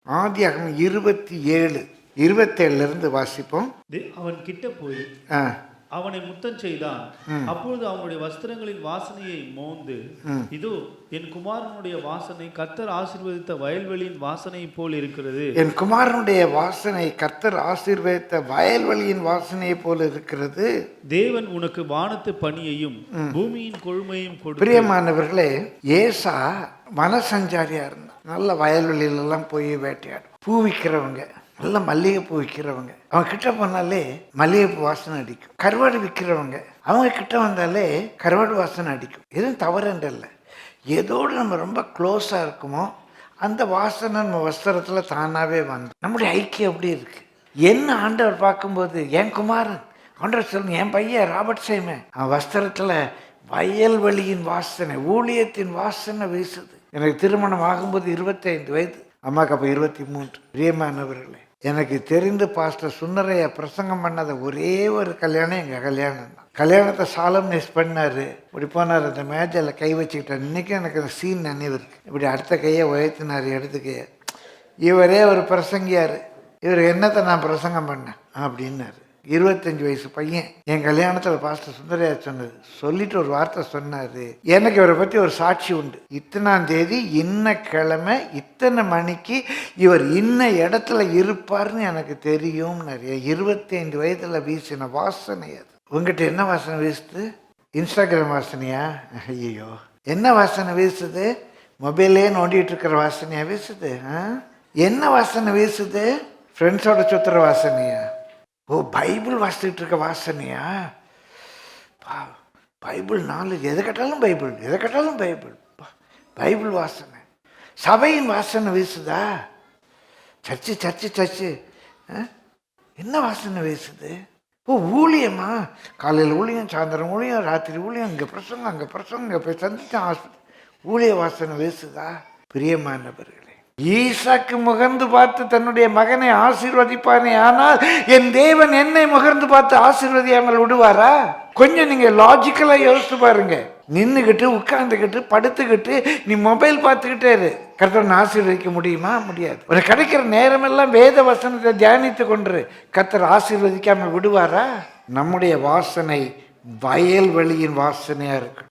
ஆதியாகமம் 27:27 வாசிப்போம். அவன் கிட்ட போய் அவனை முத்தம் செய்தான். அப்பொழுது அவனுடைய வஸ்திரங்களின் வாசனையை மோந்து, இதோ என் குமாரனுடைய வாசனை கர்த்தர் ஆசீர்வதித்த வயல்வெளியின் வாசனை போல் இருக்கிறது. என் குமாரனுடைய வாசனை கர்த்தர் ஆசீர்வதித்த வயல்வெளியின் வாசனை போல் இருக்கிறது. தேவன் உனக்கு வானத்து பனியையும் பூமியின் கொழுமையும் கொடு. பிரியமானவர்களே, ஏசா வனசஞ்சாரியா இருந்தான். நல்ல வயல்வெளியிலெல்லாம் போய் வேட்டையாடும். பூ விற்கிறவங்க, நல்ல மல்லிகை பூ விற்கிறவங்க, அவங்க கிட்ட போனாலே மல்லிகை பூ வாசனை அடிக்கும். கருவாடு விற்கிறவங்க, அவங்க கிட்ட வந்தாலே கருவாடு வாசனை அடிக்கும். எதுவும் தவறுன்றல்ல. ஏதோடு நம்ம ரொம்ப க்ளோஸாக இருக்குமோ அந்த வாசனை நம்ம வஸ்திரத்தில் தானாகவே வந்து நம்முடைய ஐக்கியம் எப்படி இருக்கு. என்ன ஆண்டவர் பார்க்கும்போது, என் குமாரன் ஆண்டவர் சொல்லணும், என் பையன் ராபர்ட் சைமன், அவன் வஸ்திரத்தில் வயல்வெளியின் வாசனை, ஊழியத்தின் வாசனை வீசுது. எனக்கு திருமணம் ஆகும்போது 25 வயது, அம்மாவுக்கு அப்போ 23. பிரியமானவர்களே, எனக்கு தெரிந்து பாஸ்டர் சுந்தரையா பிரசங்கம் பண்ணாத ஒரே ஒரு கல்யாணம் எங்கள் கல்யாணம் தான். கல்யாணத்தை சாலம்னைஸ் பண்ணார். இப்படி போனார், அந்த மேஜையில் கை வச்சுக்கிட்டார். இன்றைக்கும் எனக்கு அந்த சீன் நினைவு இருக்கு. இப்படி அடுத்த கையை உயர்த்தினார், எடுத்து கையை. இவரே ஒரு பிரசங்கியார். இவர் என்னத்தை நான் பிரசங்கம் பண்ணேன் அப்படின்னாரு. 25 வயசு பையன். என் கல்யாணத்தில் பாஸ்டர் சுந்தரையா சொன்னது சொல்லிட்டு ஒரு வார்த்தை சொன்னார். எனக்கு இவரை பற்றி ஒரு சாட்சி உண்டு. இத்தனாம் தேதி இன்ன கிழமை இத்தனை மணிக்கு இவர் இன்ன இடத்துல இருப்பார்னு எனக்கு தெரியும். நிறைய 25 வயதில் வீசின வாசனை அது. உங்ககிட்ட என்ன வாசனை வீசுது? இன்ஸ்டாகிராம் வாசனையா? ஐயோ, என்ன வாசனை வீசுது? மொபைலே நோண்டிட்டு இருக்கிற வாசனையா வீசுது? என்ன வாசனை வீசுது? ஃப்ரெண்ட்ஸோட சுத்துற வாசனையா? ஓ, பைபிள் வாசிச்சுட்டு இருக்க வாசனையா? பைபிள் நாலேஜ், எதை கேட்டாலும் பைபிள், எதை கேட்டாலும் பைபிள். பைபிள் வாசனை. சபையின் வாசனை வீசுதா? சர்ச்சு சர்ச்சு சர்ச்சு என்ன வாசனை வீசுது? ஓ, ஊழியமா? காலையில் ஊழியம், சாயந்தரம் ஊழியம், ராத்திரி ஊழியம், இங்கே பிரசங்கம், அங்கே பிரசங்கம், இங்கே போய் சந்திச்சேன் ஹாஸ்பிட்டல். ஊழிய வாசனை வீசுதா? பிரியமானவர்களே, ஈசாக்கு முகர்ந்து பார்த்து தன்னுடைய மகனை ஆசீர்வதிப்பானே, ஆனால் என் தேவன் என்னை முகர்ந்து பார்த்து ஆசீர்வதியாமல் விடுவாரா? கொஞ்சம் நீங்க லாஜிக்கலா யோசிச்சு பாருங்க. நின்றுக்கிட்டு, உட்கார்ந்துக்கிட்டு, படுத்துக்கிட்டு நீ மொபைல் பார்த்துக்கிட்டே இரு, கர்த்தர் ஆசீர்வதிக்க முடியுமா? முடியாது. ஒரு கிடைக்கிற நேரமெல்லாம் வேத வசனத்தை தியானித்து கொண்டு கர்த்தர் ஆசீர்வதிக்காமல் விடுவாரா? நம்முடைய வாசனை வயல்வெளியின் வாசனையா இருக்கு.